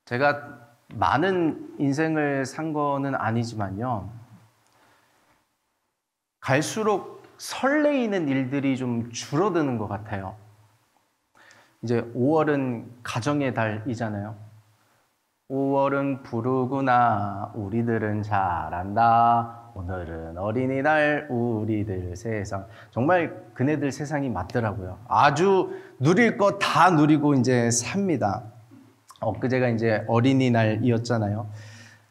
제가 많은 인생을 산 거는 아니지만요. 갈수록 설레이는 일들이 좀 줄어드는 것 같아요. 이제 5월은 가정의 달이잖아요. 5월은 푸르구나 우리들은 잘한다. 오늘은 어린이날 우리들 세상. 정말 그네들 세상이 맞더라고요. 아주 누릴 거 다 누리고 이제 삽니다. 엊그제가 이제 어린이날이었잖아요.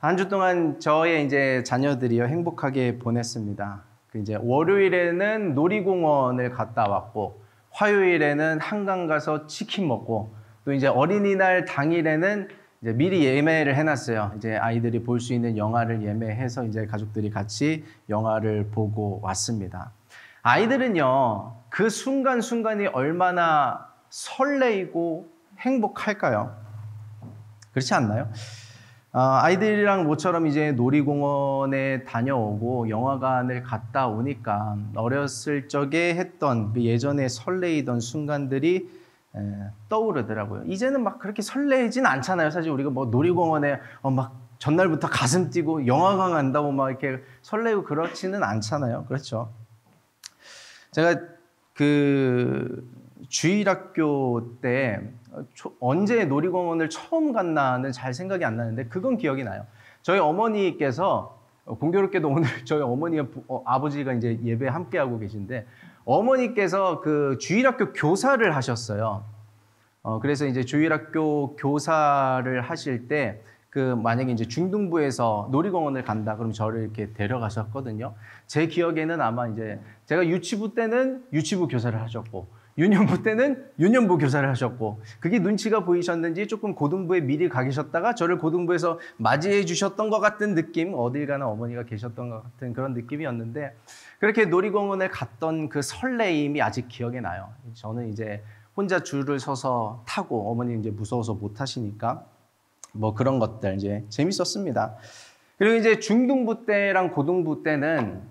한 주 동안 저의 이제 자녀들이요 행복하게 보냈습니다. 이제 월요일에는 놀이공원을 갔다 왔고, 화요일에는 한강 가서 치킨 먹고, 또 이제 어린이날 당일에는 이제 미리 예매를 해놨어요. 이제 아이들이 볼 수 있는 영화를 예매해서 이제 가족들이 같이 영화를 보고 왔습니다. 아이들은요, 그 순간순간이 얼마나 설레이고 행복할까요? 그렇지 않나요? 아이들이랑 모처럼 이제 놀이공원에 다녀오고 영화관을 갔다 오니까 어렸을 적에 했던 그 예전에 설레이던 순간들이 떠오르더라고요. 이제는 막 그렇게 설레진 않잖아요. 사실 우리가 뭐 놀이공원에 막 전날부터 가슴 뛰고 영화관 간다고 막 이렇게 설레고 그렇지는 않잖아요. 그렇죠? 제가 그 주일학교 때 언제 놀이공원을 처음 갔나는 잘 생각이 안 나는데 그건 기억이 나요. 저희 어머니께서 공교롭게도 오늘 저희 어머니가 아버지가 이제 예배 함께 하고 계신데 어머니께서 그 주일학교 교사를 하셨어요. 그래서 이제 주일학교 교사를 하실 때 그 만약에 이제 중등부에서 놀이공원을 간다 그러면 저를 이렇게 데려가셨거든요. 제 기억에는 아마 이제 제가 유치부 때는 유치부 교사를 하셨고 유년부 때는 유년부 교사를 하셨고 그게 눈치가 보이셨는지 조금 고등부에 미리 가 계셨다가 저를 고등부에서 맞이해 주셨던 것 같은 느낌, 어딜 가나 어머니가 계셨던 것 같은 그런 느낌이었는데 그렇게 놀이공원에 갔던 그 설레임이 아직 기억에 나요. 저는 이제 혼자 줄을 서서 타고 어머니 이제 무서워서 못 타시니까 뭐 그런 것들 이제 재밌었습니다. 그리고 이제 중등부 때랑 고등부 때는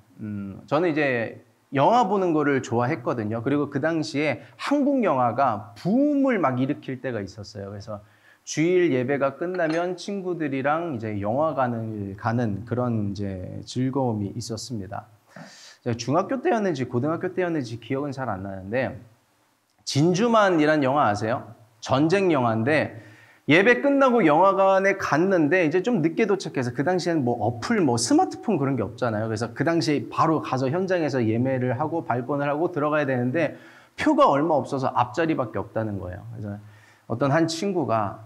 저는 이제 영화 보는 거를 좋아했거든요. 그리고 그 당시에 한국 영화가 붐을 막 일으킬 때가 있었어요. 그래서 주일 예배가 끝나면 친구들이랑 이제 영화관을 가는 그런 이제 즐거움이 있었습니다. 중학교 때였는지 고등학교 때였는지 기억은 잘 안 나는데 진주만이란 영화 아세요? 전쟁 영화인데 예배 끝나고 영화관에 갔는데 이제 좀 늦게 도착해서 그 당시에는 뭐 어플, 뭐 스마트폰 그런 게 없잖아요. 그래서 그 당시에 바로 가서 현장에서 예매를 하고 발권을 하고 들어가야 되는데 표가 얼마 없어서 앞자리밖에 없다는 거예요. 그래서 어떤 한 친구가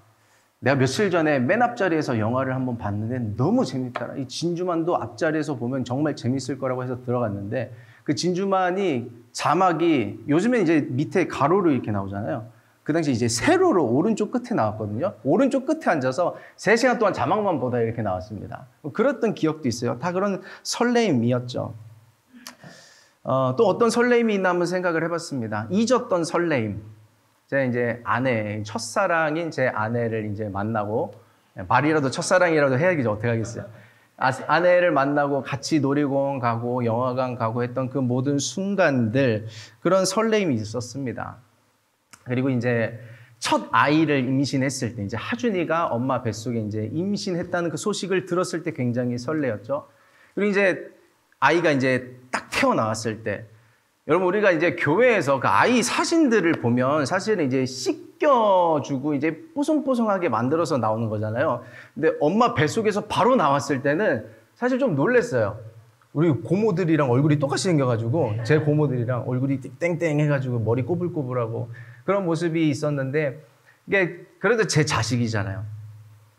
내가 며칠 전에 맨 앞자리에서 영화를 한번 봤는데 너무 재밌더라. 이 진주만도 앞자리에서 보면 정말 재밌을 거라고 해서 들어갔는데 그 진주만이 자막이 요즘에 이제 밑에 가로로 이렇게 나오잖아요. 그 당시 이제 세로로 오른쪽 끝에 나왔거든요. 오른쪽 끝에 앉아서 3시간 동안 자막만 보다 이렇게 나왔습니다. 그랬던 기억도 있어요. 다 그런 설레임이었죠. 또 어떤 설레임이 있나 한번 생각을 해봤습니다. 잊었던 설레임. 제가 이제 아내, 첫사랑인 제 아내를 이제 만나고 말이라도 첫사랑이라도 해야겠죠. 어떻게 하겠어요. 아내를 만나고 같이 놀이공원 가고 영화관 가고 했던 그 모든 순간들 그런 설레임이 있었습니다. 그리고 이제 첫 아이를 임신했을 때 이제 하준이가 엄마 뱃속에 이제 임신했다는 그 소식을 들었을 때 굉장히 설레었죠. 그리고 이제 아이가 이제 딱 태어나왔을 때 여러분 우리가 이제 교회에서 그 아이 사진들을 보면 사실은 이제 씻겨주고 이제 뽀송뽀송하게 만들어서 나오는 거잖아요. 근데 엄마 뱃속에서 바로 나왔을 때는 사실 좀 놀랬어요. 우리 고모들이랑 얼굴이 똑같이 생겨가지고 제 고모들이랑 얼굴이 땡땡 해가지고 머리 꼬불꼬불하고 그런 모습이 있었는데 이게 그래도 제 자식이잖아요.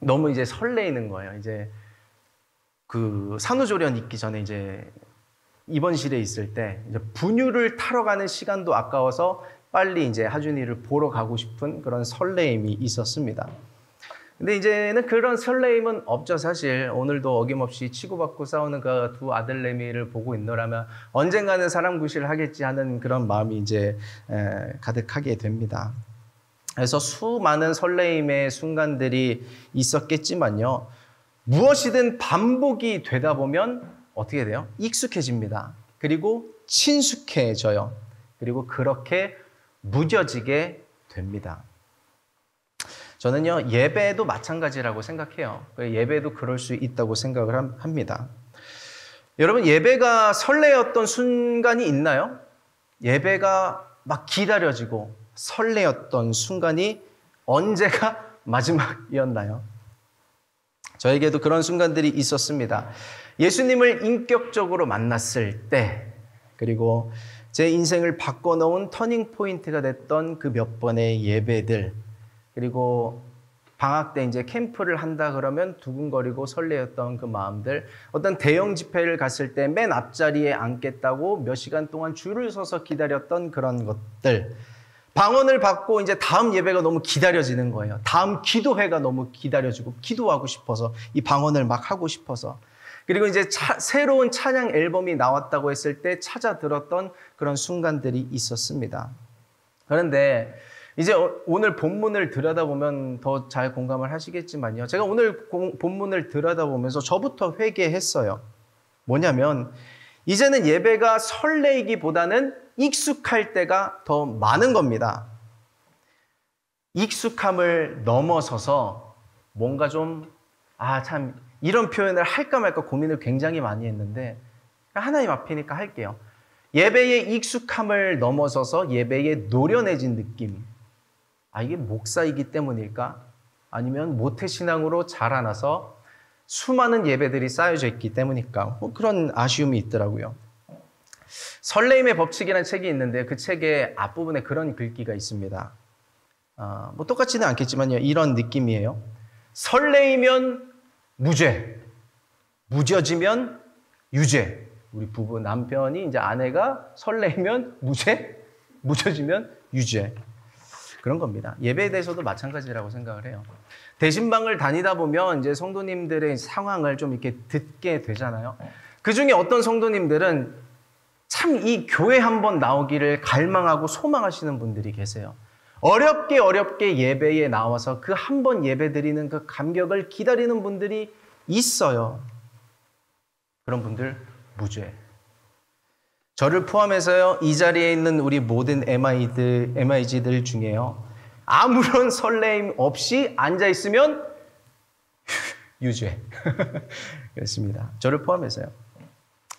너무 이제 설레이는 거예요. 이제 그 산후조리원 있기 전에 이제 입원실에 있을 때 이제 분유를 타러 가는 시간도 아까워서 빨리 이제 하준이를 보러 가고 싶은 그런 설레임이 있었습니다. 근데 이제는 그런 설레임은 없죠. 사실 오늘도 어김없이 치고받고 싸우는 그 두 아들내미를 보고 있노라면 언젠가는 사랑구실 하겠지 하는 그런 마음이 이제 가득하게 됩니다. 그래서 수많은 설레임의 순간들이 있었겠지만요. 무엇이든 반복이 되다 보면 어떻게 돼요? 익숙해집니다. 그리고 친숙해져요. 그리고 그렇게 무뎌지게 됩니다. 저는요, 예배도 마찬가지라고 생각해요. 예배도 그럴 수 있다고 생각을 합니다. 여러분, 예배가 설레었던 순간이 있나요? 예배가 막 기다려지고 설레었던 순간이 언제가 마지막이었나요? 저에게도 그런 순간들이 있었습니다. 예수님을 인격적으로 만났을 때, 그리고 제 인생을 바꿔놓은 터닝 포인트가 됐던 그 몇 번의 예배들, 그리고 방학 때 이제 캠프를 한다 그러면 두근거리고 설레었던 그 마음들, 어떤 대형 집회를 갔을 때 맨 앞자리에 앉겠다고 몇 시간 동안 줄을 서서 기다렸던 그런 것들, 방언을 받고 이제 다음 예배가 너무 기다려지는 거예요. 다음 기도회가 너무 기다려지고 기도하고 싶어서, 이 방언을 막 하고 싶어서. 그리고 이제 새로운 찬양 앨범이 나왔다고 했을 때 찾아 들었던 그런 순간들이 있었습니다. 그런데 이제 오늘 본문을 들여다보면 더 잘 공감을 하시겠지만요. 제가 오늘 본문을 들여다보면서 저부터 회개했어요. 뭐냐면 이제는 예배가 설레이기보다는 익숙할 때가 더 많은 겁니다. 익숙함을 넘어서서 뭔가 좀 참 이런 표현을 할까 말까 고민을 굉장히 많이 했는데 하나님 앞이니까 할게요. 예배의 익숙함을 넘어서서 예배에 노련해진 느낌. 이게 목사이기 때문일까? 아니면 모태신앙으로 자라나서 수많은 예배들이 쌓여져 있기 때문일까? 그런 아쉬움이 있더라고요. 설레임의 법칙이라는 책이 있는데 그 책의 앞부분에 그런 글귀가 있습니다. 똑같지는 않겠지만요. 이런 느낌이에요. 설레이면 무죄, 무뎌지면 유죄. 우리 부부 남편이 이제 아내가 설레이면 무죄, 무뎌지면 유죄. 그런 겁니다. 예배에 대해서도 마찬가지라고 생각을 해요. 대신방을 다니다 보면 이제 성도님들의 상황을 좀 이렇게 듣게 되잖아요. 그 중에 어떤 성도님들은 참 이 교회 한번 나오기를 갈망하고 소망하시는 분들이 계세요. 어렵게 예배에 나와서 그 한 번 예배 드리는 그 감격을 기다리는 분들이 있어요. 그런 분들 무죄. 저를 포함해서요, 이 자리에 있는 우리 모든 MIG들 중에요, 아무런 설레임 없이 앉아있으면 유죄. 그렇습니다. 저를 포함해서요.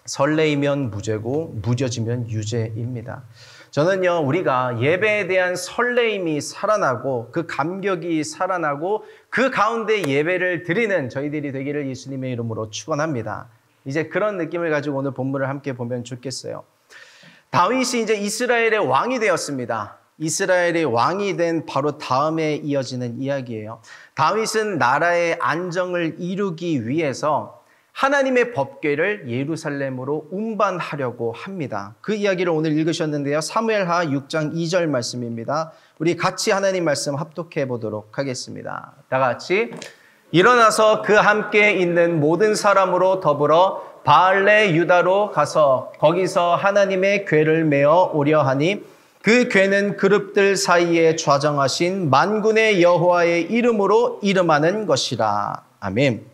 설레이면 무죄고 무뎌지면 유죄입니다. 저는요, 우리가 예배에 대한 설레임이 살아나고 그 감격이 살아나고 그 가운데 예배를 드리는 저희들이 되기를 예수님의 이름으로 축원합니다. 이제 그런 느낌을 가지고 오늘 본문을 함께 보면 좋겠어요. 다윗이 이제 이스라엘의 왕이 되었습니다. 이스라엘의 왕이 된 바로 다음에 이어지는 이야기예요. 다윗은 나라의 안정을 이루기 위해서 하나님의 법궤를 예루살렘으로 운반하려고 합니다. 그 이야기를 오늘 읽으셨는데요. 사무엘하 6장 2절 말씀입니다. 우리 같이 하나님 말씀 합독해 보도록 하겠습니다. 다 같이. 일어나서 그 함께 있는 모든 사람으로 더불어 바알레 유다로 가서 거기서 하나님의 궤를 메어 오려 하니 그 궤는 그룹들 사이에 좌정하신 만군의 여호와의 이름으로 이름하는 것이라. 아멘.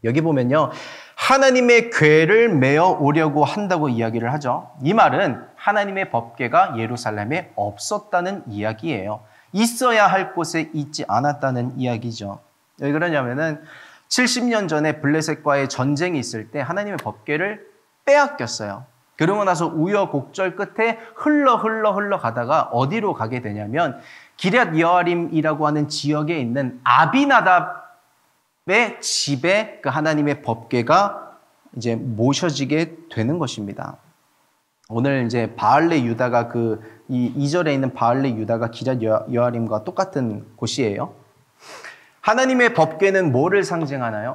여기 보면요, 하나님의 궤를 메어 오려고 한다고 이야기를 하죠. 이 말은 하나님의 법궤가 예루살렘에 없었다는 이야기예요. 있어야 할 곳에 있지 않았다는 이야기죠. 왜 그러냐면은 70년 전에 블레셋과의 전쟁이 있을 때 하나님의 법궤를 빼앗겼어요. 그러고 나서 우여곡절 끝에 흘러 가다가 어디로 가게 되냐면 기럇 여아림이라고 하는 지역에 있는 아비나답의 집에 그 하나님의 법궤가 이제 모셔지게 되는 것입니다. 오늘 이제 바알레 유다가 이 2절에 있는 바알레 유다가 기럇 여아림과 똑같은 곳이에요. 하나님의 법궤는 뭐를 상징하나요?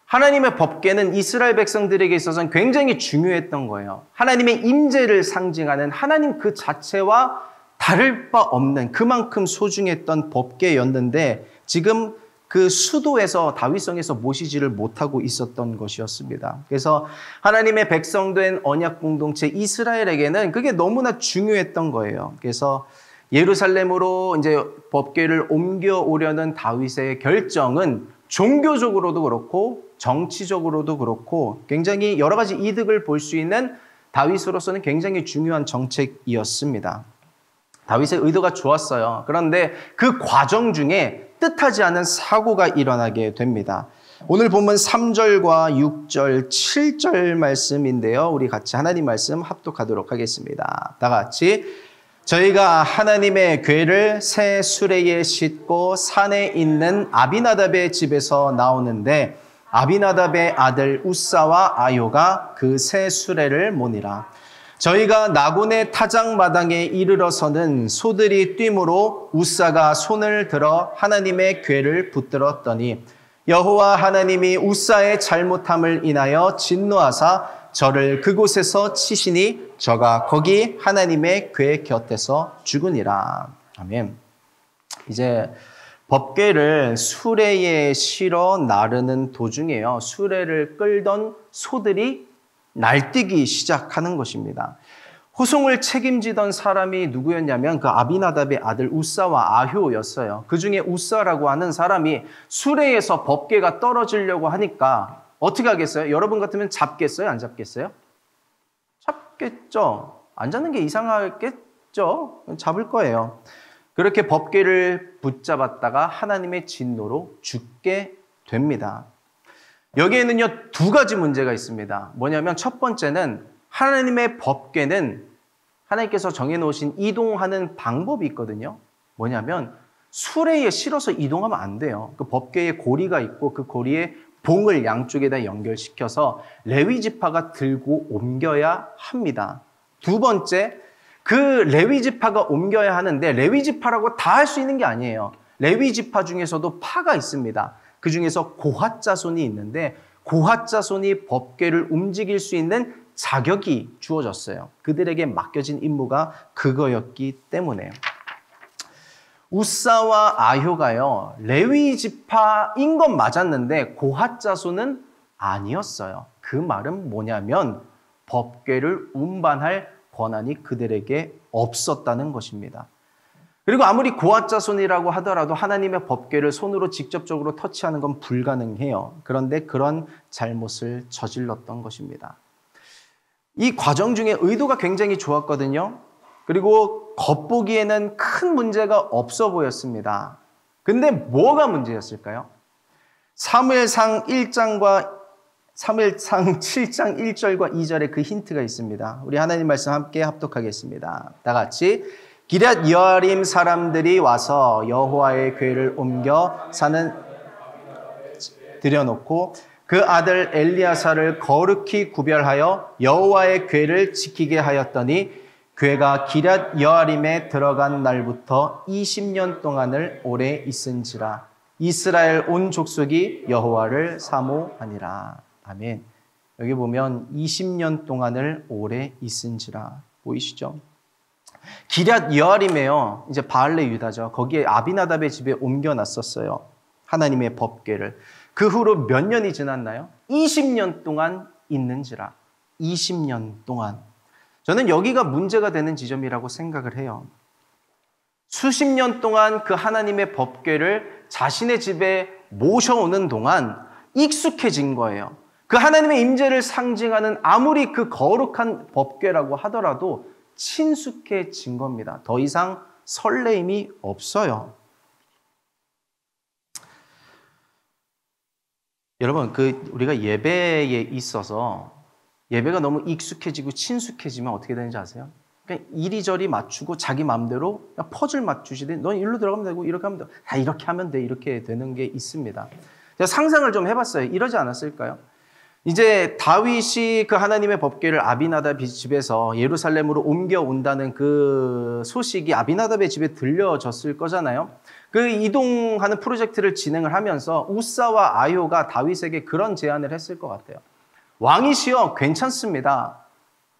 하나님의 법궤는 이스라엘 백성들에게 있어서는 굉장히 중요했던 거예요. 하나님의 임재를 상징하는 하나님 그 자체와 다를 바 없는 그만큼 소중했던 법궤였는데 지금 그 수도에서 다윗성에서 모시지를 못하고 있었던 것이었습니다. 그래서 하나님의 백성된 언약 공동체 이스라엘에게는 그게 너무나 중요했던 거예요. 그래서 예루살렘으로 이제 법궤를 옮겨오려는 다윗의 결정은 종교적으로도 그렇고 정치적으로도 그렇고 굉장히 여러 가지 이득을 볼 수 있는 다윗으로서는 굉장히 중요한 정책이었습니다. 다윗의 의도가 좋았어요. 그런데 그 과정 중에 뜻하지 않은 사고가 일어나게 됩니다. 오늘 본문 3절과 6절, 7절 말씀인데요. 우리 같이 하나님 말씀 합독하도록 하겠습니다. 다 같이. 저희가 하나님의 궤를 새 수레에 싣고 산에 있는 아비나답의 집에서 나오는데 아비나답의 아들 우사와 아요가 그 새 수레를 모니라. 저희가 나곤의 타작마당에 이르러서는 소들이 뛰므로 우사가 손을 들어 하나님의 궤를 붙들었더니 여호와 하나님이 우사의 잘못함을 인하여 진노하사 저를 그곳에서 치시니 저가 거기 하나님의 궤 곁에서 죽으니라. 아멘. 이제 법궤를 수레에 실어 나르는 도중에요. 수레를 끌던 소들이 날뛰기 시작하는 것입니다. 호송을 책임지던 사람이 누구였냐면 그 아비나답의 아들 우사와 아효였어요. 그 중에 우사라고 하는 사람이 수레에서 법궤가 떨어지려고 하니까 어떻게 하겠어요? 여러분 같으면 잡겠어요? 안 잡겠어요? 잡겠죠. 안 잡는 게 이상하겠죠. 잡을 거예요. 그렇게 법궤를 붙잡았다가 하나님의 진노로 죽게 됩니다. 여기에는요 2가지 문제가 있습니다. 뭐냐면 첫 번째는 하나님의 법궤는 하나님께서 정해놓으신 이동하는 방법이 있거든요. 뭐냐면 수레에 실어서 이동하면 안 돼요. 그 법궤에 고리가 있고 그 고리에 봉을 양쪽에다 연결시켜서 레위 지파가 들고 옮겨야 합니다. 2번째, 그 레위 지파가 옮겨야 하는데 레위 지파라고 다 할 수 있는 게 아니에요. 레위 지파 중에서도 파가 있습니다. 그 중에서 고핫 자손이 있는데 고핫 자손이 법궤를 움직일 수 있는 자격이 주어졌어요. 그들에게 맡겨진 임무가 그거였기 때문에. 우사와 아효가요, 레위 지파인 건 맞았는데 고핫 자손은 아니었어요. 그 말은 뭐냐면 법궤를 운반할 권한이 그들에게 없었다는 것입니다. 그리고 아무리 고핫 자손이라고 하더라도 하나님의 법궤를 손으로 직접적으로 터치하는 건 불가능해요. 그런데 그런 잘못을 저질렀던 것입니다. 이 과정 중에 의도가 굉장히 좋았거든요. 그리고 겉보기에는 큰 문제가 없어 보였습니다. 근데 뭐가 문제였을까요? 사무엘상 7장 1절과 2절에 그 힌트가 있습니다. 우리 하나님 말씀 함께 합독하겠습니다. 다 같이. 기럇 여아림 사람들이 와서 여호와의 궤를 옮겨 산은 들여놓고 그 아들 엘리야사를 거룩히 구별하여 여호와의 궤를 지키게 하였더니 궤가 기럇 여아림에 들어간 날부터 20년 동안을 오래 있은지라. 이스라엘 온 족속이 여호와를 사모하니라. 아멘. 여기 보면 20년 동안을 오래 있은지라. 보이시죠? 기럇 여아림에요. 이제 바알레 유다죠. 거기에 아비나답의 집에 옮겨놨었어요. 하나님의 법궤를. 그 후로 몇 년이 지났나요? 20년 동안 있는지라. 20년 동안. 저는 여기가 문제가 되는 지점이라고 생각을 해요. 수십 년 동안 그 하나님의 법궤를 자신의 집에 모셔오는 동안 익숙해진 거예요. 그 하나님의 임재를 상징하는 아무리 그 거룩한 법궤라고 하더라도 친숙해진 겁니다. 더 이상 설레임이 없어요. 여러분, 우리가 예배에 있어서 예배가 너무 익숙해지고 친숙해지면 어떻게 되는지 아세요? 그냥 이리저리 맞추고 자기 마음대로 그냥 퍼즐 맞추시듯 넌 일로 들어가면 되고 이렇게 하면 돼. 다 이렇게 하면 돼. 이렇게 되는 게 있습니다. 제가 상상을 좀 해봤어요. 이러지 않았을까요? 이제 다윗이 그 하나님의 법궤를 아비나답의 집에서 예루살렘으로 옮겨온다는 그 소식이 아비나답의 집에 들려졌을 거잖아요. 그 이동하는 프로젝트를 진행을 하면서 우사와 아효가 다윗에게 그런 제안을 했을 것 같아요. 왕이시여, 괜찮습니다.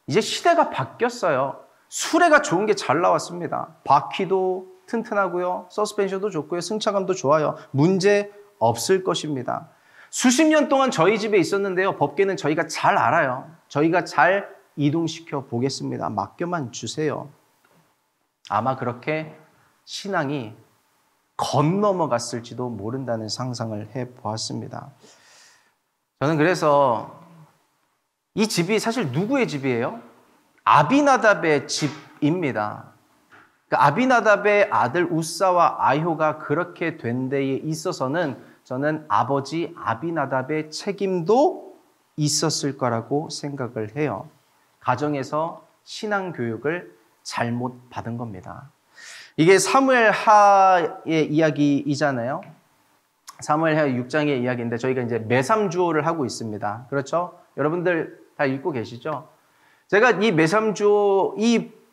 이제 시대가 바뀌었어요. 수레가 좋은 게 잘 나왔습니다. 바퀴도 튼튼하고요. 서스펜션도 좋고요. 승차감도 좋아요. 문제 없을 것입니다. 수십 년 동안 저희 집에 있었는데요. 법궤는 저희가 잘 알아요. 저희가 잘 이동시켜 보겠습니다. 맡겨만 주세요. 아마 그렇게 신앙이 건너먹었을지도 모른다는 상상을 해보았습니다. 저는 그래서 이 집이 사실 누구의 집이에요? 아비나답의 집입니다. 그러니까 아비나답의 아들 우사와 아효가 그렇게 된 데에 있어서는 저는 아버지 아비나답의 책임도 있었을 거라고 생각을 해요. 가정에서 신앙 교육을 잘못 받은 겁니다. 이게 사무엘하의 이야기이잖아요. 사무엘하 6장의 이야기인데 저희가 이제 매삼주오를 하고 있습니다. 그렇죠? 여러분들 다 읽고 계시죠? 제가 이 매삼주오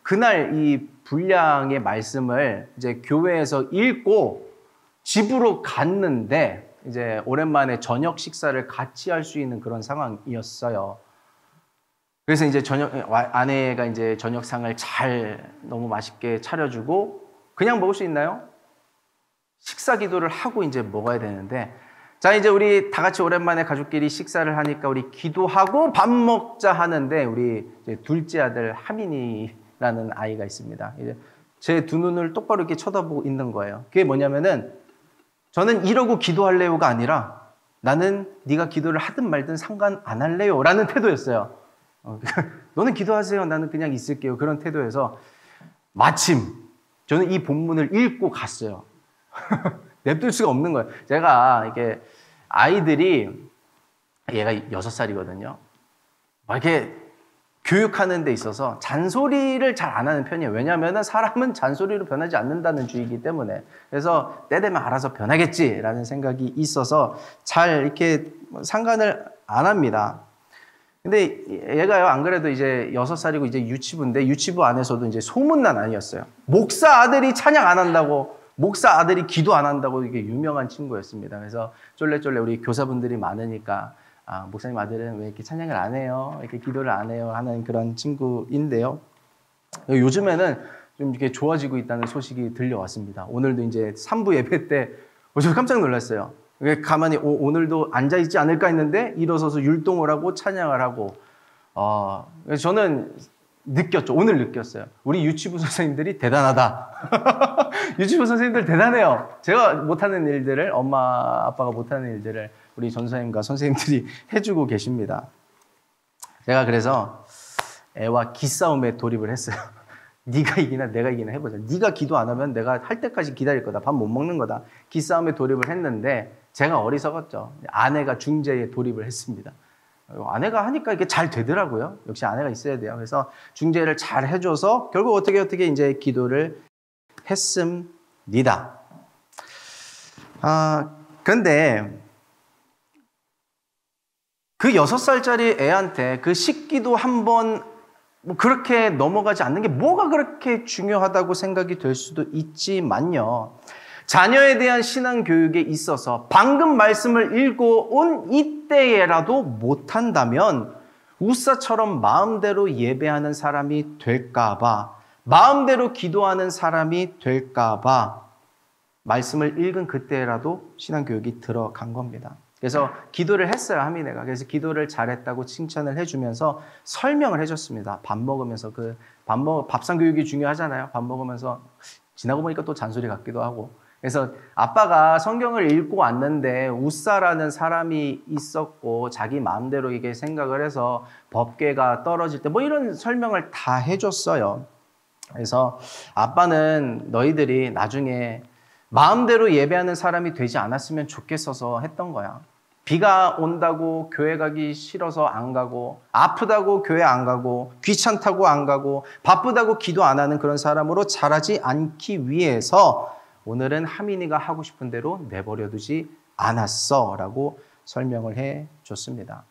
그날 이 분량의 말씀을 이제 교회에서 읽고 집으로 갔는데 이제 오랜만에 저녁 식사를 같이 할 수 있는 그런 상황이었어요. 그래서 이제 아내가 이제 저녁상을 너무 맛있게 차려주고 그냥 먹을 수 있나요? 식사 기도를 하고 이제 먹어야 되는데, 자, 이제 우리 다 같이 오랜만에 가족끼리 식사를 하니까 우리 기도하고 밥 먹자 하는데, 우리 이제 둘째 아들 하민이라는 아이가 있습니다. 이제 제 두 눈을 똑바로 이렇게 쳐다보고 있는 거예요. 그게 뭐냐면은, 저는 이러고 기도할래요가 아니라, 나는 네가 기도를 하든 말든 상관 안 할래요 라는 태도였어요. 너는 기도하세요. 나는 그냥 있을게요. 그런 태도에서 마침 저는 이 본문을 읽고 갔어요. 냅둘 수가 없는 거예요. 제가 이게 아이들이 얘가 6살이거든요. 이렇게 교육하는 데 있어서 잔소리를 잘 안 하는 편이에요. 왜냐하면 사람은 잔소리로 변하지 않는다는 주의이기 때문에. 그래서 때 되면 알아서 변하겠지라는 생각이 있어서 잘 이렇게 상관을 안 합니다. 근데 얘가요, 안 그래도 이제 6살이고 이제 유치부인데 유치부 안에서도 이제 소문난 아이였어요. 목사 아들이 찬양 안 한다고, 목사 아들이 기도 안 한다고 이게 유명한 친구였습니다. 그래서 쫄래쫄래 우리 교사분들이 많으니까 목사님 아들은 왜 이렇게 찬양을 안 해요? 이렇게 기도를 안 해요? 하는 그런 친구인데요. 요즘에는 좀 이렇게 좋아지고 있다는 소식이 들려왔습니다. 오늘도 이제 3부 예배 때 저 깜짝 놀랐어요. 가만히 오늘도 앉아있지 않을까 했는데 일어서서 율동을 하고 찬양을 하고 그래서 저는 느꼈죠. 오늘 느꼈어요. 우리 유치부 선생님들이 대단하다. 유치부 선생님들 대단해요. 제가 못하는 일들을, 엄마 아빠가 못하는 일들을 우리 전사님과 선생님들이 해주고 계십니다. 제가 그래서 애와 기싸움에 돌입을 했어요. 네가 이기나 내가 이기나 해보자. 네가 기도 안 하면 내가 할 때까지 기다릴 거다. 밥 못 먹는 거다. 기싸움에 돌입을 했는데 제가 어리석었죠. 아내가 중재에 돌입을 했습니다. 아내가 하니까 이게 잘 되더라고요. 역시 아내가 있어야 돼요. 그래서 중재를 잘 해줘서 결국 어떻게 이제 기도를 했습니다. 그런데 그 6살짜리 애한테 그 식기도 한번 그렇게 넘어가지 않는 게 뭐가 그렇게 중요하다고 생각이 될 수도 있지만요. 자녀에 대한 신앙 교육에 있어서 방금 말씀을 읽어온 이때에라도 못한다면 우사처럼 마음대로 예배하는 사람이 될까봐, 마음대로 기도하는 사람이 될까봐 말씀을 읽은 그때라도 신앙 교육이 들어간 겁니다. 그래서 기도를 했어요, 하민애가. 그래서 기도를 잘했다고 칭찬을 해주면서 설명을 해줬습니다. 밥 먹으면서 밥상 교육이 중요하잖아요. 밥 먹으면서 지나고 보니까 또 잔소리 같기도 하고. 그래서 아빠가 성경을 읽고 왔는데 우사라는 사람이 있었고 자기 마음대로 이게 생각을 해서 법궤가 떨어질 때 이런 설명을 다 해줬어요. 그래서 아빠는 너희들이 나중에 마음대로 예배하는 사람이 되지 않았으면 좋겠어서 했던 거야. 비가 온다고 교회 가기 싫어서 안 가고, 아프다고 교회 안 가고, 귀찮다고 안 가고, 바쁘다고 기도 안 하는 그런 사람으로 자라지 않기 위해서 오늘은 하민이가 하고 싶은 대로 내버려두지 않았어 라고 설명을 해줬습니다.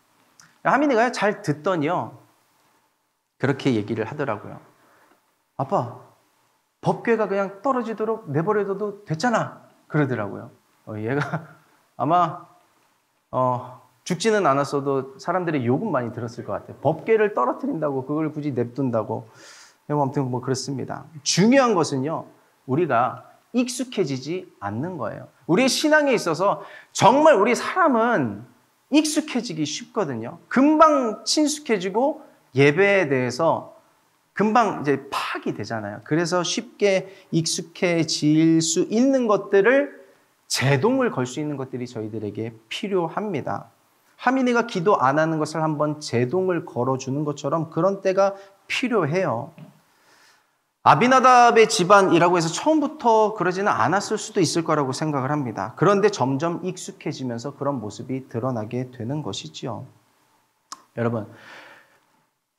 하민이가 잘 듣더니요, 그렇게 얘기를 하더라고요. 아빠, 법궤가 그냥 떨어지도록 내버려둬도 됐잖아. 그러더라고요. 얘가 아마 죽지는 않았어도 사람들의 욕은 많이 들었을 것 같아요. 법궤를 떨어뜨린다고 그걸 굳이 냅둔다고. 아무튼 그렇습니다. 중요한 것은요, 우리가 익숙해지지 않는 거예요. 우리의 신앙에 있어서 정말 우리 사람은 익숙해지기 쉽거든요. 금방 친숙해지고 예배에 대해서 금방 이제 파악이 되잖아요. 그래서 쉽게 익숙해질 수 있는 것들을 제동을 걸 수 있는 것들이 저희들에게 필요합니다. 하민이가 기도 안 하는 것을 한번 제동을 걸어주는 것처럼 그런 때가 필요해요. 아비나답의 집안이라고 해서 처음부터 그러지는 않았을 수도 있을 거라고 생각을 합니다. 그런데 점점 익숙해지면서 그런 모습이 드러나게 되는 것이지요. 여러분,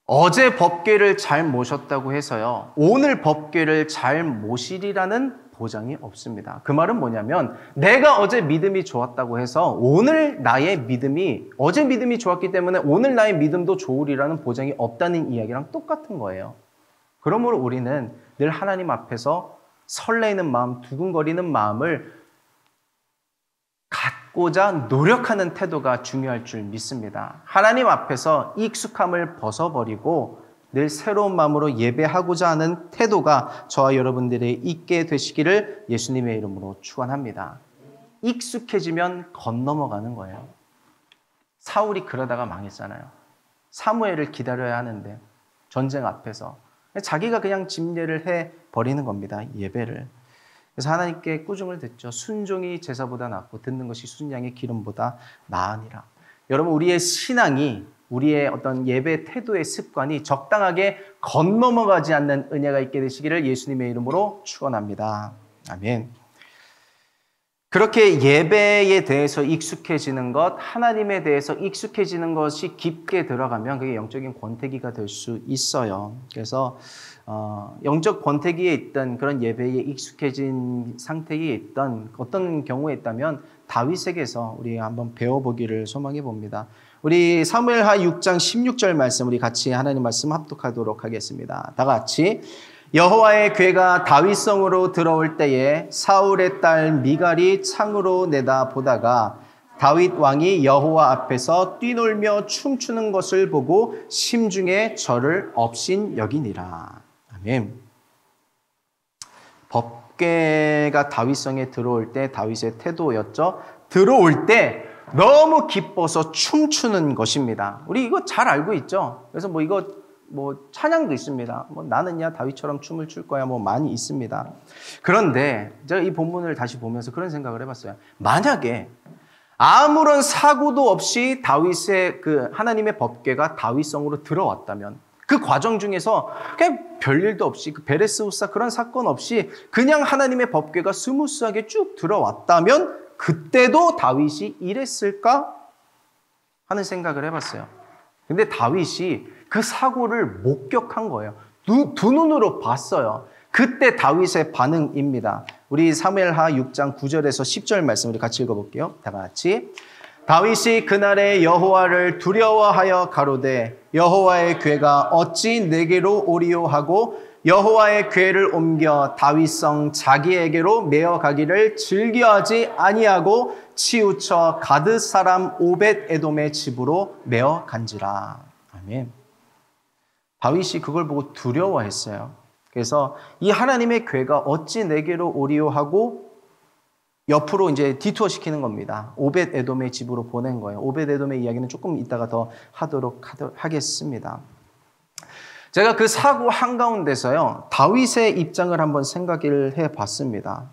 어제 법궤를 잘 모셨다고 해서요, 오늘 법궤를 잘 모시리라는 보장이 없습니다. 그 말은 뭐냐면, 내가 어제 믿음이 좋았다고 해서 오늘 나의 믿음이, 어제 믿음이 좋았기 때문에 오늘 나의 믿음도 좋으리라는 보장이 없다는 이야기랑 똑같은 거예요. 그러므로 우리는 늘 하나님 앞에서 설레이는 마음, 두근거리는 마음을 갖고자 노력하는 태도가 중요할 줄 믿습니다. 하나님 앞에서 익숙함을 벗어버리고 늘 새로운 마음으로 예배하고자 하는 태도가 저와 여러분들이 있게 되시기를 예수님의 이름으로 축원합니다. 익숙해지면 건너가는 거예요. 사울이 그러다가 망했잖아요. 사무엘을 기다려야 하는데 전쟁 앞에서 자기가 그냥 집례를 해버리는 겁니다. 예배를. 그래서 하나님께 꾸중을 듣죠. 순종이 제사보다 낫고 듣는 것이 순양의 기름보다 나으니라. 여러분, 우리의 신앙이, 우리의 어떤 예배 태도의 습관이 적당하게 건너가지 않는 은혜가 있게 되시기를 예수님의 이름으로 축원합니다. 아멘. 그렇게 예배에 대해서 익숙해지는 것, 하나님에 대해서 익숙해지는 것이 깊게 들어가면 그게 영적인 권태기가 될 수 있어요. 그래서 영적 권태기에 있던 그런 예배에 익숙해진 상태에 있던 어떤 경우에 있다면 다윗에게서 우리 한번 배워보기를 소망해 봅니다. 우리 사무엘하 6장 16절 말씀 우리 같이 하나님 말씀 합독하도록 하겠습니다. 다 같이. 여호와의 궤가 다윗성으로 들어올 때에 사울의 딸 미갈이 창으로 내다보다가 다윗 왕이 여호와 앞에서 뛰놀며 춤추는 것을 보고 심중에 저를 업신여기니라. 아멘. 법궤가 다윗성에 들어올 때 다윗의 태도였죠. 들어올 때 너무 기뻐서 춤추는 것입니다. 우리 이거 잘 알고 있죠. 그래서 찬양도 있습니다. 나는야 다윗처럼 춤을 출 거야. 많이 있습니다. 그런데 제가 이 본문을 다시 보면서 그런 생각을 해봤어요. 만약에 아무런 사고도 없이 다윗의 그 하나님의 법궤가 다윗성으로 들어왔다면 그 과정 중에서 그냥 별일도 없이 그 베레스 후사 그런 사건 없이 그냥 하나님의 법궤가 스무스하게 쭉 들어왔다면 그때도 다윗이 이랬을까 하는 생각을 해봤어요. 근데 다윗이 그 사고를 목격한 거예요. 두 눈으로 봤어요. 그때 다윗의 반응입니다. 우리 사무엘하 6장 9절에서 10절 말씀 우리 같이 읽어볼게요. 다 같이. 다윗이 그날에 여호와를 두려워하여 가로되 여호와의 궤가 어찌 내게로 오리요 하고 여호와의 궤를 옮겨 다윗성 자기에게로 메어 가기를 즐겨하지 아니하고 치우쳐 가드 사람 오벳 에돔의 집으로 메어 간지라. 아멘. 다윗이 그걸 보고 두려워했어요. 그래서 이 하나님의 궤가 어찌 내게로 오리요 하고 옆으로 이제 디투어 시키는 겁니다. 오벳 에돔의 집으로 보낸 거예요. 오벳 에돔의 이야기는 조금 이따가 더 하겠습니다. 제가 그 사고 한가운데서요, 다윗의 입장을 한번 생각을 해봤습니다.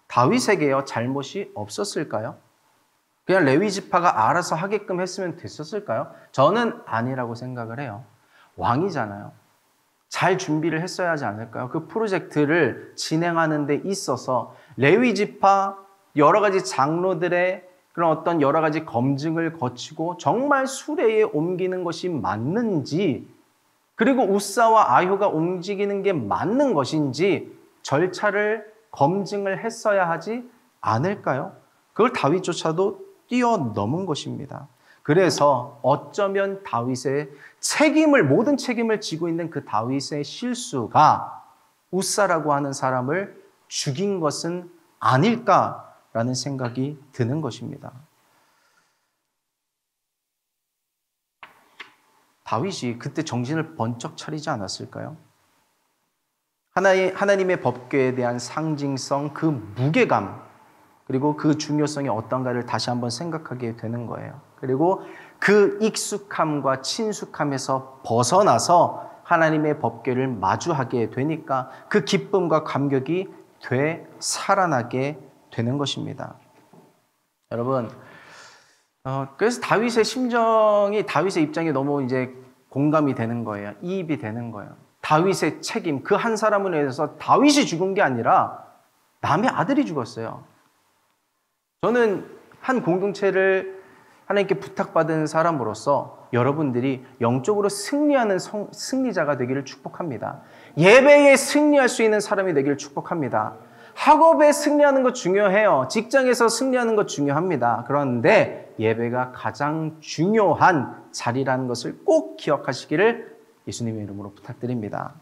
다윗에게요, 잘못이 없었을까요? 그냥 레위 지파가 알아서 하게끔 했으면 됐었을까요? 저는 아니라고 생각을 해요. 왕이잖아요. 잘 준비를 했어야 하지 않을까요? 그 프로젝트를 진행하는 데 있어서 레위 지파 여러 가지 장로들의 그런 어떤 여러 가지 검증을 거치고 정말 수레에 옮기는 것이 맞는지, 그리고 우사와 아효가 움직이는 게 맞는 것인지 절차를 검증을 했어야 하지 않을까요? 그걸 다윗조차도 뛰어넘은 것입니다. 그래서 어쩌면 다윗의 모든 책임을 지고 있는 그 다윗의 실수가 우사라고 하는 사람을 죽인 것은 아닐까라는 생각이 드는 것입니다. 다윗이 그때 정신을 번쩍 차리지 않았을까요? 하나님의 법궤에 대한 상징성, 그 무게감, 그리고 그 중요성이 어떤가를 다시 한번 생각하게 되는 거예요. 그리고 그 익숙함과 친숙함에서 벗어나서 하나님의 법궤를 마주하게 되니까 그 기쁨과 감격이 되살아나게 되는 것입니다. 여러분, 그래서 다윗의 심정이, 다윗의 입장이 너무 이제 공감이 되는 거예요. 이입이 되는 거예요. 다윗의 책임, 그 한 사람으로 인해서 다윗이 죽은 게 아니라 남의 아들이 죽었어요. 저는 한 공동체를 하나님께 부탁받은 사람으로서 여러분들이 영적으로 승리하는 승리자가 되기를 축복합니다. 예배에 승리할 수 있는 사람이 되기를 축복합니다. 학업에 승리하는 것 중요해요. 직장에서 승리하는 것 중요합니다. 그런데 예배가 가장 중요한 자리라는 것을 꼭 기억하시기를 예수님의 이름으로 부탁드립니다.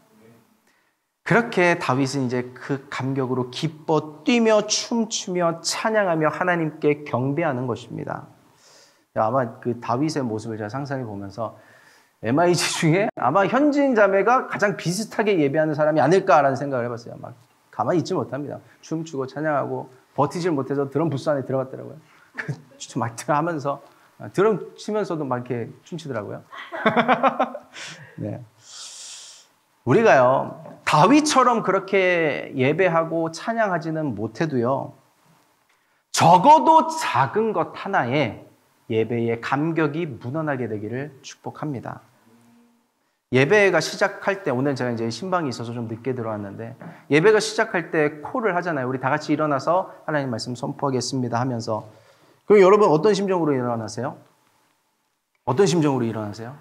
그렇게 다윗은 이제 그 감격으로 기뻐 뛰며 춤추며 찬양하며 하나님께 경배하는 것입니다. 아마 그 다윗의 모습을 제가 상상해 보면서 MIG 중에 아마 현지인 자매가 가장 비슷하게 예배하는 사람이 아닐까라는 생각을 해봤어요. 막 가만히 있지 못합니다. 춤추고 찬양하고 버티질 못해서 드럼 부스 안에 들어갔더라고요. 막 하면서 드럼 치면서도 막 이렇게 춤추더라고요. 네. 우리가요, 다윗처럼 그렇게 예배하고 찬양하지는 못해도요, 적어도 작은 것 하나에 예배의 감격이 묻어나게 되기를 축복합니다. 예배가 시작할 때, 오늘 제가 이제 신방이 있어서 좀 늦게 들어왔는데, 예배가 시작할 때 콜을 하잖아요. 우리 다 같이 일어나서 하나님 말씀 선포하겠습니다 하면서. 그럼 여러분 어떤 심정으로 일어나세요? 어떤 심정으로 일어나세요?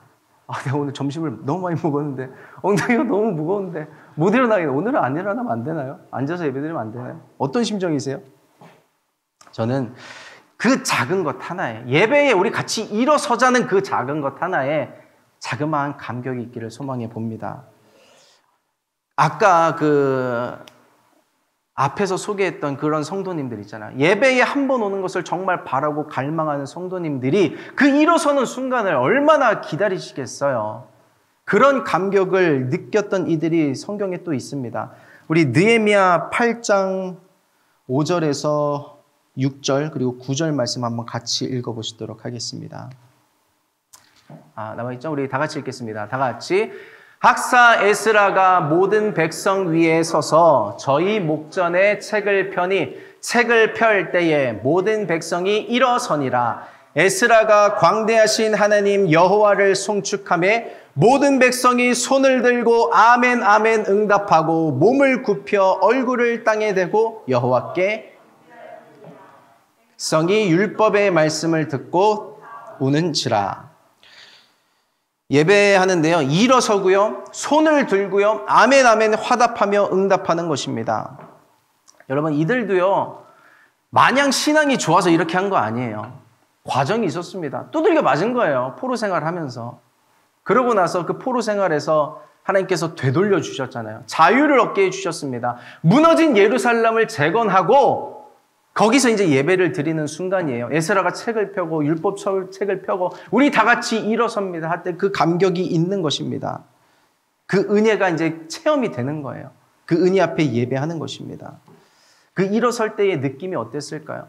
내가 오늘 점심을 너무 많이 먹었는데, 엉덩이가 너무 무거운데, 못 일어나겠네. 오늘은 안 일어나면 안 되나요? 앉아서 예배드리면 안 되나요? 어떤 심정이세요? 저는 그 작은 것 하나에, 예배에 우리 같이 일어서자는 그 작은 것 하나에 자그마한 감격이 있기를 소망해 봅니다. 아까 앞에서 소개했던 그런 성도님들 있잖아요. 예배에 한 번 오는 것을 정말 바라고 갈망하는 성도님들이 그 일어서는 순간을 얼마나 기다리시겠어요. 그런 감격을 느꼈던 이들이 성경에 또 있습니다. 우리 느헤미야 8장 5절에서 6절 그리고 9절 말씀 한번 같이 읽어보시도록 하겠습니다. 남아있죠? 우리 다 같이 읽겠습니다. 다 같이. 학사 에스라가 모든 백성 위에 서서 저희 목전에 책을 펴니 책을 펼 때에 모든 백성이 일어서니라. 에스라가 광대하신 하나님 여호와를 송축하며 모든 백성이 손을 들고 아멘 아멘 응답하고 몸을 굽혀 얼굴을 땅에 대고 여호와께 백성이 율법의 말씀을 듣고 우는지라. 예배하는데요, 일어서고요, 손을 들고요, 아멘 아멘 화답하며 응답하는 것입니다. 여러분, 이들도요, 마냥 신앙이 좋아서 이렇게 한 거 아니에요. 과정이 있었습니다. 두들겨 맞은 거예요. 포로 생활하면서. 그러고 나서 그 포로 생활에서 하나님께서 되돌려 주셨잖아요. 자유를 얻게 해주셨습니다. 무너진 예루살렘을 재건하고 거기서 이제 예배를 드리는 순간이에요. 에스라가 책을 펴고 율법 책을 펴고 우리 다 같이 일어섭니다 할 때 그 감격이 있는 것입니다. 그 은혜가 이제 체험이 되는 거예요. 그 은혜 앞에 예배하는 것입니다. 그 일어설 때의 느낌이 어땠을까요?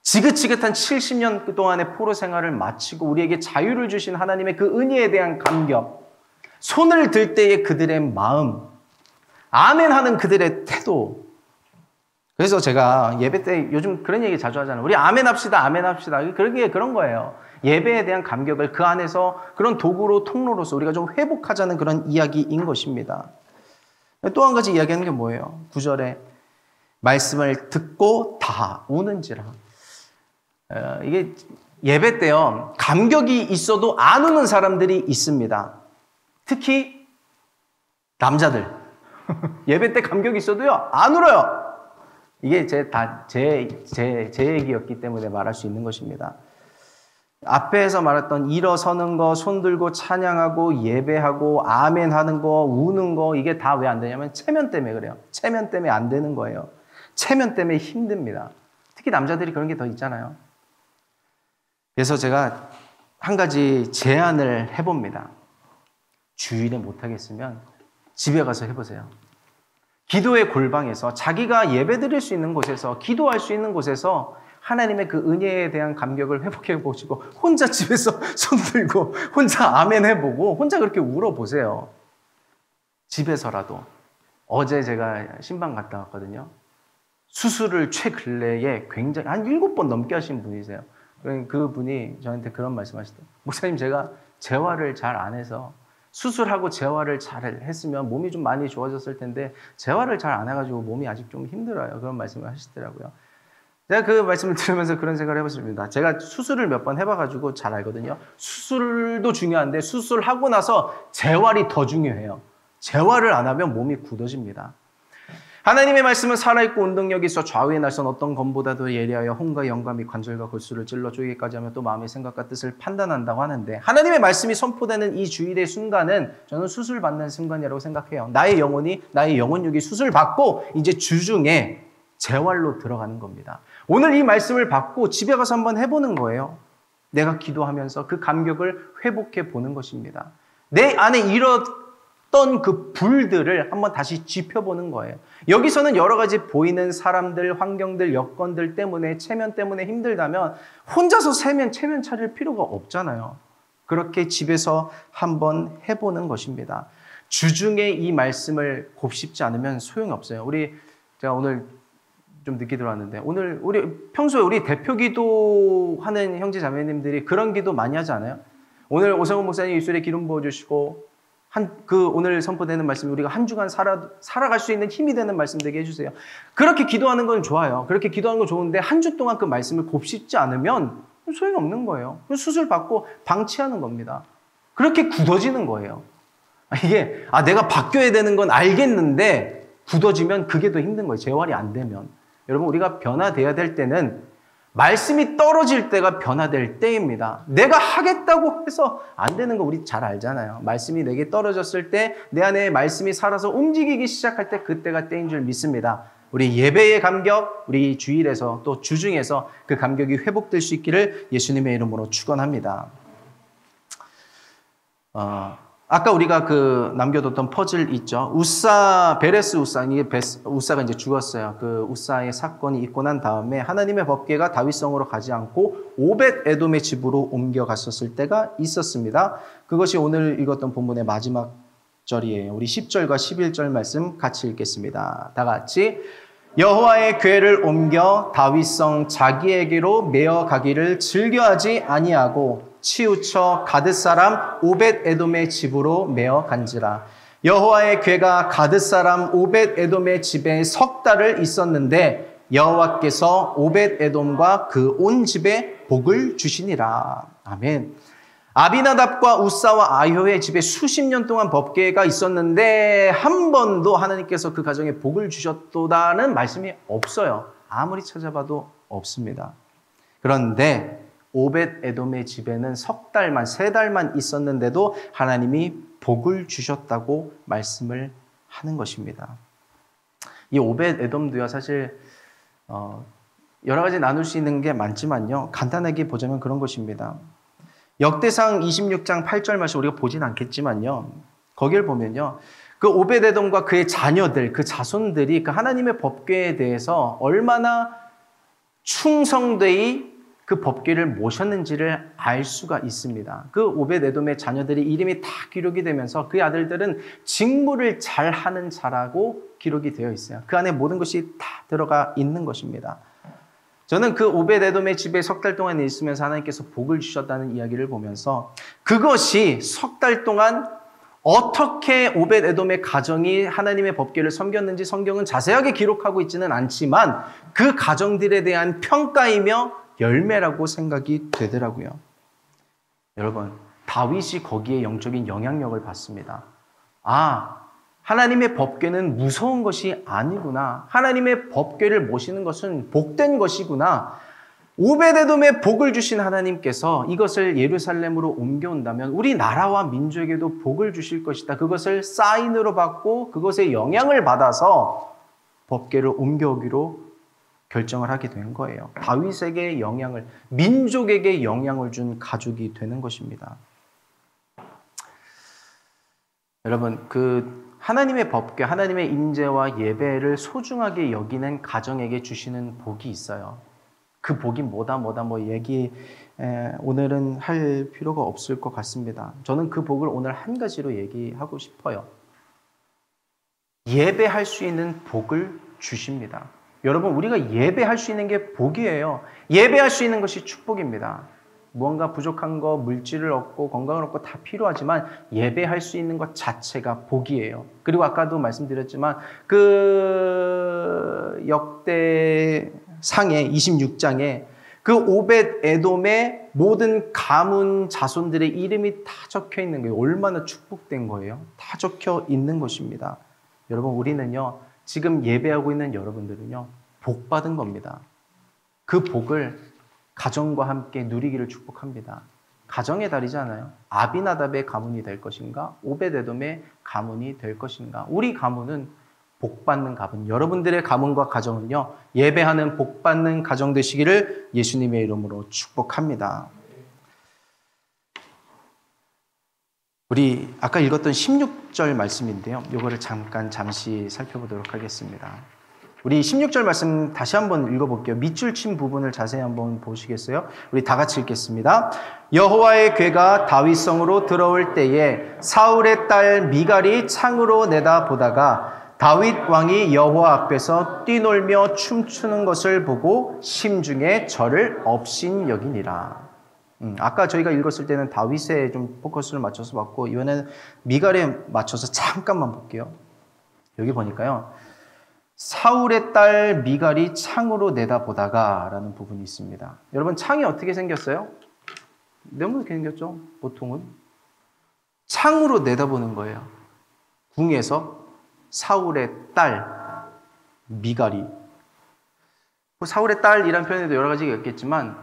지긋지긋한 70년 동안의 포로 생활을 마치고 우리에게 자유를 주신 하나님의 그 은혜에 대한 감격, 손을 들 때의 그들의 마음, 아멘 하는 그들의 태도. 그래서 제가 예배 때 요즘 그런 얘기 자주 하잖아요. 우리 아멘 합시다, 아멘 합시다. 그런 거예요. 예배에 대한 감격을 그 안에서 그런 도구로, 통로로서 우리가 좀 회복하자는 그런 이야기인 것입니다. 또 한 가지 이야기하는 게 뭐예요? 9절에 말씀을 듣고 다 우는지라. 이게 예배 때요, 감격이 있어도 안 우는 사람들이 있습니다. 특히 남자들. 예배 때 감격이 있어도요, 안 울어요. 이게 제 얘기였기 때문에 말할 수 있는 것입니다. 앞에서 말했던 일어서는 거, 손 들고 찬양하고 예배하고 아멘 하는 거, 우는 거, 이게 다 왜 안 되냐면 체면 때문에 그래요. 체면 때문에 안 되는 거예요. 체면 때문에 힘듭니다. 특히 남자들이 그런 게 더 있잖아요. 그래서 제가 한 가지 제안을 해봅니다. 주일에 못하겠으면 집에 가서 해보세요. 기도의 골방에서 자기가 예배드릴 수 있는 곳에서 기도할 수 있는 곳에서 하나님의 그 은혜에 대한 감격을 회복해 보시고 혼자 집에서 손 들고 혼자 아멘 해보고 혼자 그렇게 울어보세요. 집에서라도. 어제 제가 신방 갔다 왔거든요. 수술을 최근래에 굉장히 한 7번 넘게 하신 분이세요. 그 분이 저한테 그런 말씀하시더라고요. 목사님, 제가 재활을 잘 안 해서 수술하고 재활을 잘 했으면 몸이 좀 많이 좋아졌을 텐데 재활을 잘 안 해가지고 몸이 아직 좀 힘들어요. 그런 말씀을 하시더라고요. 제가 그 말씀을 들으면서 그런 생각을 해봤습니다. 제가 수술을 몇 번 해봐가지고 잘 알거든요. 수술도 중요한데 수술하고 나서 재활이 더 중요해요. 재활을 안 하면 몸이 굳어집니다. 하나님의 말씀은 살아있고 운동력이 있어 좌우의 날선 어떤 검보다도 예리하여 혼과 영과 및 관절과 골수를 찔러 쪼개기까지 하며 또 마음의 생각과 뜻을 판단한다고 하는데 하나님의 말씀이 선포되는 이 주일의 순간은 저는 수술받는 순간이라고 생각해요. 나의 영혼이 나의 영혼육이 수술받고 이제 주중에 재활로 들어가는 겁니다. 오늘 이 말씀을 받고 집에 가서 한번 해보는 거예요. 내가 기도하면서 그 감격을 회복해 보는 것입니다. 내 안에 잃었던 그 불들을 한번 다시 지펴보는 거예요. 여기서는 여러 가지 보이는 사람들, 환경들, 여건들 때문에 체면 때문에 힘들다면 혼자서 체면 차릴 필요가 없잖아요. 그렇게 집에서 한번 해보는 것입니다. 주중에 이 말씀을 곱씹지 않으면 소용이 없어요. 제가 오늘 좀 늦게 들어왔는데 오늘 평소에 우리 대표 기도하는 형제 자매님들이 그런 기도 많이 하지 않아요? 오늘 오성훈 목사님 입술에 기름 부어주시고 오늘 선포되는 말씀 우리가 한 주간 살아갈 수 있는 힘이 되는 말씀 되게 해주세요. 그렇게 기도하는 건 좋아요. 그렇게 기도하는 건 좋은데 한 주 동안 그 말씀을 곱씹지 않으면 소용이 없는 거예요. 수술 받고 방치하는 겁니다. 그렇게 굳어지는 거예요. 내가 바뀌어야 되는 건 알겠는데 굳어지면 그게 더 힘든 거예요. 재활이 안 되면. 여러분 우리가 변화돼야 될 때는 말씀이 떨어질 때가 변화될 때입니다. 내가 하겠다고 해서 안 되는 거 우리 잘 알잖아요. 말씀이 내게 떨어졌을 때 내 안에 말씀이 살아서 움직이기 시작할 때 그때가 때인 줄 믿습니다. 우리 예배의 감격, 우리 주일에서 또 주중에서 그 감격이 회복될 수 있기를 예수님의 이름으로 축원합니다. 아까 우리가 남겨뒀던 퍼즐 있죠. 베레스 우사, 우사가 이제 죽었어요. 그 우사의 사건이 있고 난 다음에 하나님의 법궤가 다윗성으로 가지 않고 오벳 에돔의 집으로 옮겨갔었을 때가 있었습니다. 그것이 오늘 읽었던 본문의 마지막 절이에요. 우리 10절과 11절 말씀 같이 읽겠습니다. 다 같이. 여호와의 궤를 옮겨 다윗성 자기에게로 메어 가기를 즐겨하지 아니하고 치우쳐 가드 사람 오벳 에돔의 집으로 메어 간지라. 여호와의 궤가 가드 사람 오벳 에돔의 집에 석 달을 있었는데 여호와께서 오벳 에돔과 그 온 집에 복을 주시니라. 아멘. 아비나답과 우사와 아효의 집에 수십 년 동안 법궤가 있었는데 한 번도 하나님께서 그 가정에 복을 주셨다는 말씀이 없어요. 아무리 찾아봐도 없습니다. 그런데 오벳 에돔의 집에는 석 달만, 3달만 있었는데도 하나님이 복을 주셨다고 말씀을 하는 것입니다. 이 오벳 에돔도요, 사실 여러 가지 나눌 수 있는 게 많지만요, 간단하게 보자면 그런 것입니다. 역대상 26장 8절 말씀 우리가 보진 않겠지만요, 거기를 보면요, 그 오벳 에돔과 그의 자녀들, 그 자손들이 그 하나님의 법궤에 대해서 얼마나 충성되이 그 법궤를 모셨는지를 알 수가 있습니다. 그 오벳 에돔의 자녀들이 이름이 다 기록이 되면서 그 아들들은 직무를 잘하는 자라고 기록이 되어 있어요. 그 안에 모든 것이 다 들어가 있는 것입니다. 저는 그 오벳 에돔의 집에 석 달 동안 있으면서 하나님께서 복을 주셨다는 이야기를 보면서 그것이 석 달 동안 어떻게 오벳 에돔의 가정이 하나님의 법궤를 섬겼는지 성경은 자세하게 기록하고 있지는 않지만 그 가정들에 대한 평가이며 열매라고 생각이 되더라고요. 여러분, 다윗이 거기에 영적인 영향력을 받습니다. 하나님의 법궤는 무서운 것이 아니구나. 하나님의 법궤를 모시는 것은 복된 것이구나. 오벳 에돔에 복을 주신 하나님께서 이것을 예루살렘으로 옮겨온다면 우리 나라와 민족에게도 복을 주실 것이다. 그것을 사인으로 받고 그것에 영향을 받아서 법궤를 옮겨오기로 결정을 하게 된 거예요. 다윗에게 영향을, 민족에게 영향을 준 가족이 되는 것입니다. 여러분, 하나님의 법궤, 하나님의 임재와 예배를 소중하게 여기는 가정에게 주시는 복이 있어요. 그 복이 오늘은 할 필요가 없을 것 같습니다. 저는 그 복을 오늘 한 가지로 얘기하고 싶어요. 예배할 수 있는 복을 주십니다. 여러분, 우리가 예배할 수 있는 게 복이에요. 예배할 수 있는 것이 축복입니다. 무언가 부족한 거, 물질을 얻고 건강을 얻고 다 필요하지만 예배할 수 있는 것 자체가 복이에요. 그리고 아까도 말씀드렸지만 그 역대상의 26장에 그 오벳 에돔의 모든 가문 자손들의 이름이 다 적혀 있는 거예요. 얼마나 축복된 거예요. 다 적혀 있는 것입니다. 여러분, 우리는요, 지금 예배하고 있는 여러분들은요, 복 받은 겁니다. 그 복을 가정과 함께 누리기를 축복합니다. 가정의 달이잖아요. 아비나답의 가문이 될 것인가? 오벳에돔의 가문이 될 것인가? 우리 가문은 복받는 가문. 여러분들의 가문과 가정은요, 예배하는 복받는 가정 되시기를 예수님의 이름으로 축복합니다. 우리 아까 읽었던 16절 말씀인데요. 이거를 잠시 살펴보도록 하겠습니다. 우리 16절 말씀 다시 한번 읽어볼게요. 밑줄 친 부분을 자세히 한번 보시겠어요? 우리 다 같이 읽겠습니다. 여호와의 궤가 다윗성으로 들어올 때에 사울의 딸 미갈이 창으로 내다보다가 다윗 왕이 여호와 앞에서 뛰놀며 춤추는 것을 보고 심중에 저를 업신여기니라. 아까 저희가 읽었을 때는 다윗에 좀 포커스를 맞춰서 봤고, 이번에는 미갈에 맞춰서 잠깐만 볼게요. 여기 보니까요, 사울의 딸 미갈이 창으로 내다보다가 라는 부분이 있습니다. 여러분, 창이 어떻게 생겼어요? 네모나게 생겼죠? 보통은 창으로 내다보는 거예요. 궁에서 사울의 딸 미갈이, 사울의 딸이란 표현에도 여러 가지가 있겠지만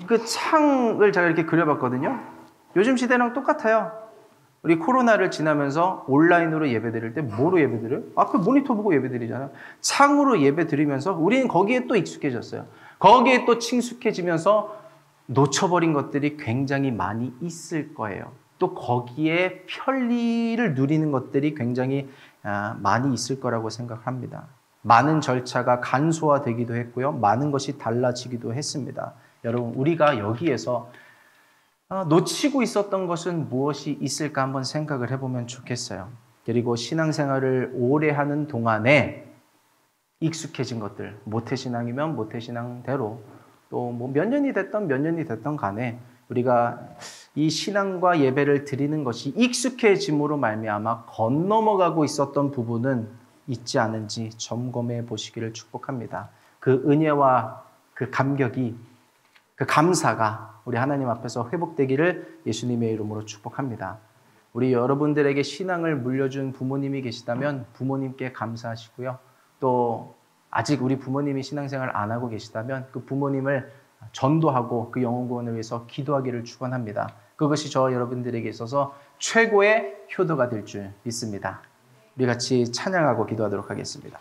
그 창을 제가 이렇게 그려봤거든요. 요즘 시대랑 똑같아요. 우리 코로나를 지나면서 온라인으로 예배드릴 때 뭐로 예배드려요? 앞에 모니터 보고 예배드리잖아요. 창으로 예배드리면서 우리는 거기에 또 익숙해졌어요. 거기에 또 친숙해지면서 놓쳐버린 것들이 굉장히 많이 있을 거예요. 또 거기에 편리를 누리는 것들이 굉장히 많이 있을 거라고 생각합니다. 많은 절차가 간소화되기도 했고요. 많은 것이 달라지기도 했습니다. 여러분, 우리가 여기에서 놓치고 있었던 것은 무엇이 있을까 한번 생각을 해보면 좋겠어요. 그리고 신앙생활을 오래 하는 동안에 익숙해진 것들, 모태신앙이면 모태신앙대로 또 뭐 몇 년이 됐던 간에 우리가 이 신앙과 예배를 드리는 것이 익숙해짐으로 말미암아 건너먹어가고 있었던 부분은 있지 않은지 점검해 보시기를 축복합니다. 그 은혜와 그 감격이, 그 감사가 우리 하나님 앞에서 회복되기를 예수님의 이름으로 축복합니다. 우리 여러분들에게 신앙을 물려준 부모님이 계시다면 부모님께 감사하시고요. 또 아직 우리 부모님이 신앙생활 안 하고 계시다면 그 부모님을 전도하고 그 영혼 구원을 위해서 기도하기를 축원합니다. 그것이 저 여러분들에게 있어서 최고의 효도가 될 줄 믿습니다. 우리 같이 찬양하고 기도하도록 하겠습니다.